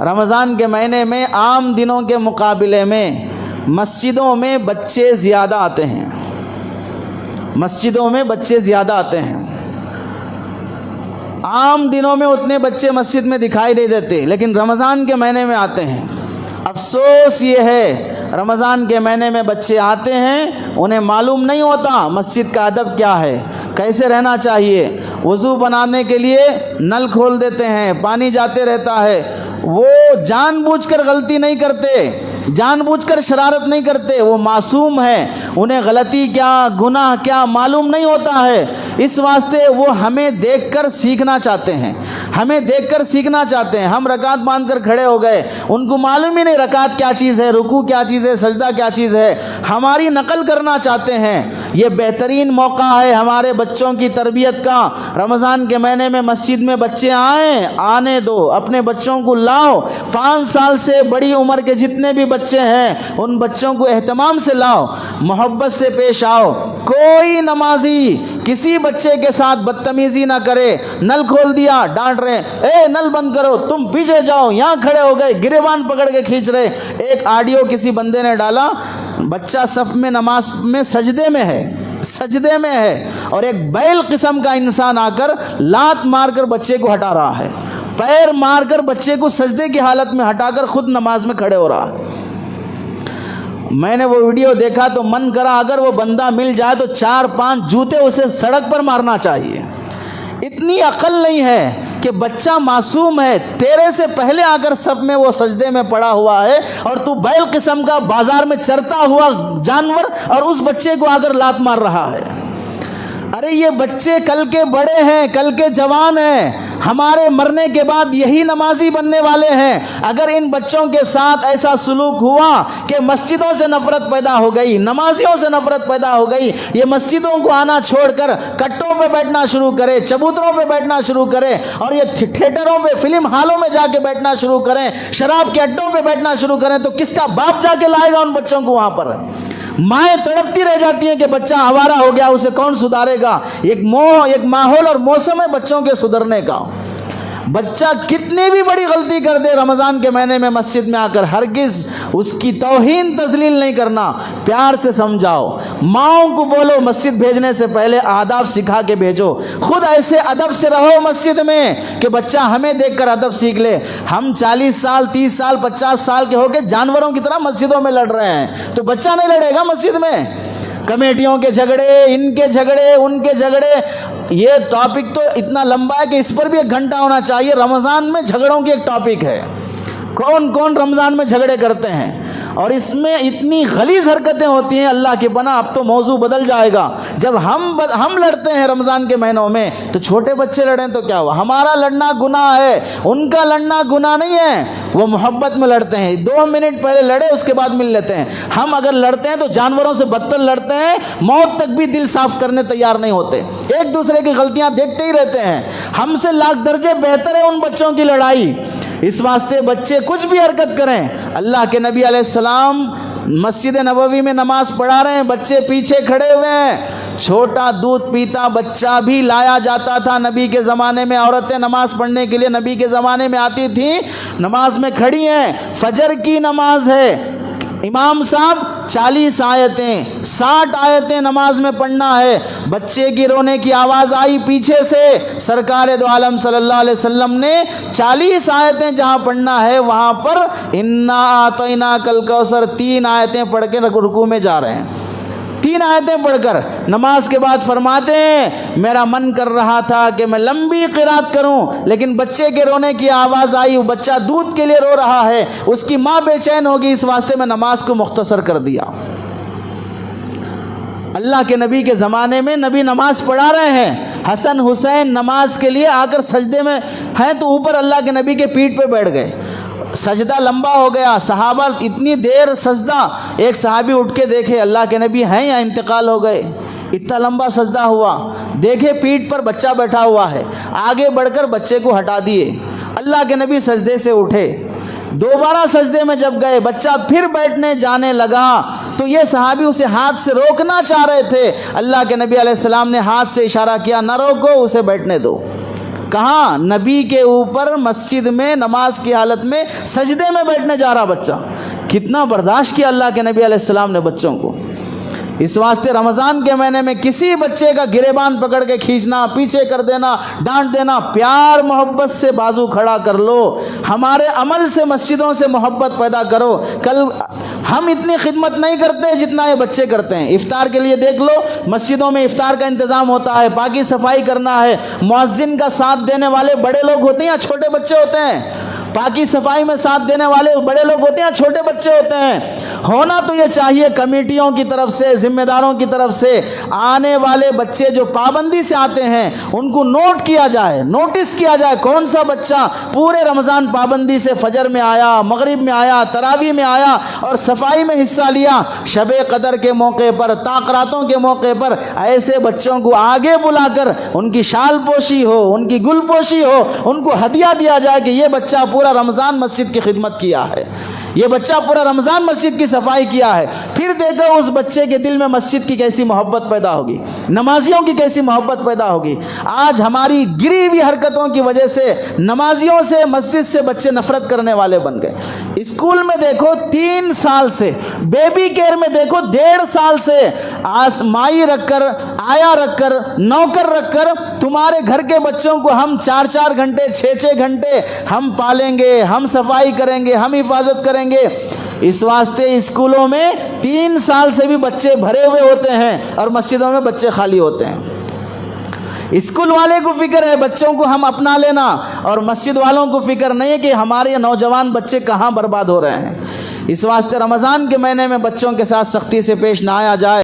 رمضان کے مہینے میں عام دنوں کے مقابلے میں مسجدوں میں بچے زیادہ آتے ہیں، مسجدوں میں بچے زیادہ آتے ہیں۔ عام دنوں میں اتنے بچے مسجد میں دکھائی نہیں دیتے، لیکن رمضان کے مہینے میں آتے ہیں۔ افسوس یہ ہے رمضان کے مہینے میں بچے آتے ہیں، انہیں معلوم نہیں ہوتا مسجد کا ادب کیا ہے، کیسے رہنا چاہیے۔ وضو بنانے کے لیے نل کھول دیتے ہیں، پانی جاتے رہتا ہے۔ وہ جان بوجھ کر غلطی نہیں کرتے، جان بوجھ کر شرارت نہیں کرتے، وہ معصوم ہیں، انہیں غلطی کیا گناہ کیا معلوم نہیں ہوتا ہے۔ اس واسطے وہ ہمیں دیکھ کر سیکھنا چاہتے ہیں، ہمیں دیکھ کر سیکھنا چاہتے ہیں۔ ہم رکعت باندھ کر کھڑے ہو گئے، ان کو معلوم ہی نہیں رکعت کیا چیز ہے، رکوع کیا چیز ہے، سجدہ کیا چیز ہے، ہماری نقل کرنا چاہتے ہیں۔ یہ بہترین موقع ہے ہمارے بچوں کی تربیت کا۔ رمضان کے مہینے میں مسجد میں بچے آئیں، آنے دو، اپنے بچوں کو لاؤ۔ 5 سال سے بڑی عمر کے جتنے بھی بچے ہیں ان بچوں کو اہتمام سے لاؤ، محبت سے پیش آؤ۔ کوئی نمازی کسی بچے کے ساتھ بدتمیزی نہ کرے۔ نل کھول دیا، ڈانٹ رہے، اے نل بند کرو، تم پیچھے جاؤ، یہاں کھڑے ہو گئے، گریبان پکڑ کے کھینچ رہے۔ ایک آڈیو کسی بندے نے ڈالا، بچہ صف میں نماز میں سجدے میں ہے اور ایک بیل قسم کا انسان آ کر لات مار کر بچے کو ہٹا رہا ہے، پیر مار کر بچے کو سجدے کی حالت میں ہٹا کر خود نماز میں کھڑے ہو رہا ہے۔ میں نے وہ ویڈیو دیکھا تو من کرا اگر وہ بندہ مل جائے تو 4-5 جوتے اسے سڑک پر مارنا چاہیے۔ اتنی عقل نہیں ہے کہ بچہ معصوم ہے، تیرے سے پہلے آ کر صف میں وہ سجدے میں پڑا ہوا ہے اور تو بیل قسم کا بازار میں چرتا ہوا جانور اور اس بچے کو آ کر لات مار رہا ہے۔ ارے یہ بچے کل کے بڑے ہیں، کل کے جوان ہیں، ہمارے مرنے کے بعد یہی نمازی بننے والے ہیں۔ اگر ان بچوں کے ساتھ ایسا سلوک ہوا کہ مسجدوں سے نفرت پیدا ہو گئی، نمازیوں سے نفرت پیدا ہو گئی، یہ مسجدوں کو آنا چھوڑ کر کٹوں پہ بیٹھنا شروع کرے، چبوتروں پہ بیٹھنا شروع کرے اور یہ تھیٹروں پہ فلم ہالوں میں جا کے بیٹھنا شروع کریں، شراب کے اڈوں پہ بیٹھنا شروع کریں، تو کس کا باپ جا کے لائے گا ان بچوں کو وہاں پر؟ مائیں تڑپتی رہ جاتی ہیں کہ بچہ آوارہ ہو گیا، اسے کون سدھارے گا؟ ایک ماحول اور موسم ہے بچوں کے سدھرنے کا۔ بچہ کتنی بھی بڑی غلطی کر دے رمضان کے مہینے میں مسجد میں آ کر ہرگز اس کی توہین تذلیل نہیں کرنا، پیار سے سمجھاؤ۔ ماؤں کو بولو مسجد بھیجنے سے پہلے آداب سکھا کے بھیجو، خود ایسے ادب سے رہو مسجد میں کہ بچہ ہمیں دیکھ کر ادب سیکھ لے۔ ہم 40 سال 30 سال 50 سال کے ہو کے جانوروں کی طرح مسجدوں میں لڑ رہے ہیں، تو بچہ نہیں لڑے گا مسجد میں؟ کمیٹیوں کے جھگڑے، ان کے جھگڑے، ان کے جھگڑے، یہ ٹاپک تو اتنا لمبا ہے کہ اس پر بھی 1 گھنٹہ ہونا چاہیے۔ رمضان میں جھگڑوں کی ایک ٹاپک ہے، کون کون رمضان میں جھگڑے کرتے ہیں اور اس میں اتنی غلیظ حرکتیں ہوتی ہیں، اللہ کی پناہ۔ اب تو موضوع بدل جائے گا۔ جب ہم لڑتے ہیں رمضان کے مہینوں میں تو چھوٹے بچے لڑیں تو کیا ہوا؟ ہمارا لڑنا گناہ ہے، ان کا لڑنا گناہ نہیں ہے، وہ محبت میں لڑتے ہیں۔ 2 منٹ پہلے لڑے، اس کے بعد مل لیتے ہیں۔ ہم اگر لڑتے ہیں تو جانوروں سے بدتر لڑتے ہیں، موت تک بھی دل صاف کرنے تیار نہیں ہوتے، ایک دوسرے کی غلطیاں دیکھتے ہی رہتے ہیں۔ ہم سے لاکھ درجے بہتر ہے ان بچوں کی لڑائی۔ اس واسطے بچے کچھ بھی حرکت کریں، اللہ کے نبی علیہ السلام مسجد نبوی میں نماز پڑھا رہے ہیں، بچے پیچھے کھڑے ہوئے ہیں، چھوٹا دودھ پیتا بچہ بھی لایا جاتا تھا نبی کے زمانے میں۔ عورتیں نماز پڑھنے کے لیے نبی کے زمانے میں آتی تھیں، نماز میں کھڑی ہیں، فجر کی نماز ہے، امام صاحب 40 آیتیں 60 آیتیں نماز میں پڑھنا ہے۔ بچے کی رونے کی آواز آئی پیچھے سے، سرکار دو عالم صلی اللہ علیہ وسلم نے 40 آیتیں جہاں پڑھنا ہے وہاں پر انا اعطیناک الکوثر 3 آیتیں پڑھ کے رکوع میں جا رہے ہیں۔ 3 آیتیں پڑھ کر نماز کے بعد فرماتے ہیں میرا من کر رہا تھا کہ میں لمبی قرات کروں، لیکن بچے کے رونے کی آواز آئی، وہ بچہ دودھ کے لیے رو رہا ہے، اس کی ماں بے چین ہوگی، اس واسطے میں نماز کو مختصر کر دیا۔ اللہ کے نبی کے زمانے میں نبی نماز پڑھا رہے ہیں، حسن حسین نماز کے لیے آ کر سجدے میں ہیں تو اوپر اللہ کے نبی کے پیٹھ پہ بیٹھ گئے، سجدہ لمبا ہو گیا، صحابہ اتنی دیر سجدہ، ایک صحابی اٹھ کے دیکھے اللہ کے نبی ہیں یا انتقال ہو گئے، اتنا لمبا سجدہ ہوا، دیکھے پیٹھ پر بچہ بیٹھا ہوا ہے، آگے بڑھ کر بچے کو ہٹا دیے، اللہ کے نبی سجدے سے اٹھے، دوبارہ سجدے میں جب گئے بچہ پھر بیٹھنے جانے لگا تو یہ صحابی اسے ہاتھ سے روکنا چاہ رہے تھے، اللہ کے نبی علیہ السلام نے ہاتھ سے اشارہ کیا نہ روکو، اسے بیٹھنے دو۔ کہاں؟ نبی کے اوپر مسجد میں نماز کی حالت میں سجدے میں بیٹھنے جا رہا بچہ. کتنا برداشت کیا اللہ کے نبی علیہ السلام نے بچوں کو. اس واسطے رمضان کے مہینے میں کسی بچے کا گریبان پکڑ کے کھینچنا، پیچھے کر دینا، ڈانٹ دینا، پیار محبت سے بازو کھڑا کر لو. ہمارے عمل سے مسجدوں سے محبت پیدا کرو. کل ہم اتنی خدمت نہیں کرتے جتنا یہ بچے کرتے ہیں. افطار کے لیے دیکھ لو، مسجدوں میں افطار کا انتظام ہوتا ہے، پاکی صفائی کرنا ہے، مؤذن کا ساتھ دینے والے بڑے لوگ ہوتے ہیں یا چھوٹے بچے ہوتے ہیں؟ پاکی صفائی میں ساتھ دینے والے بڑے لوگ ہوتے ہیں، چھوٹے بچے ہوتے ہیں. ہونا تو یہ چاہیے کمیٹیوں کی طرف سے، ذمہ داروں کی طرف سے، آنے والے بچے جو پابندی سے آتے ہیں ان کو نوٹ کیا جائے، نوٹس کیا جائے کون سا بچہ پورے رمضان پابندی سے فجر میں آیا، مغرب میں آیا، تراویح میں آیا اور صفائی میں حصہ لیا. شب قدر کے موقع پر، تاقراتوں کے موقع پر ایسے بچوں کو آگے بلا کر ان کی شال پوشی ہو، ان کی گل پوشی ہو، ان کو ہدیہ دیا جائے کہ یہ بچہ پورا رمضان مسجد کی خدمت کیا ہے، یہ بچہ پورا رمضان مسجد کی صفائی کیا ہے. پھر دیکھو اس بچے کے دل میں مسجد کی کیسی محبت پیدا ہوگی، نمازیوں کی کیسی محبت پیدا ہوگی. آج ہماری گری ہوئی حرکتوں کی وجہ سے نمازیوں سے، مسجد سے بچے نفرت کرنے والے بن گئے. اسکول میں دیکھو 3 سال سے، بیبی کیئر میں دیکھو 1.5 سال سے مائی رکھ کر، آیا رکھ کر، نوکر رکھ کر تمہارے گھر کے بچوں کو ہم 4 گھنٹے 6 گھنٹے ہم پالیں گے، ہم صفائی کریں گے، ہم حفاظت کریں گے. اس واسطے اسکولوں میں 3 سال سے بھی بچے بھرے ہوئے ہوتے ہیں اور مسجدوں میں بچے خالی ہوتے ہیں. اسکول والے کو فکر ہے بچوں کو ہم اپنا لینا، اور مسجد والوں کو فکر نہیں ہے کہ ہمارے نوجوان بچے کہاں برباد ہو رہے ہیں. اس واسطے رمضان کے مہینے میں بچوں کے ساتھ سختی سے پیش نہ آیا جائے.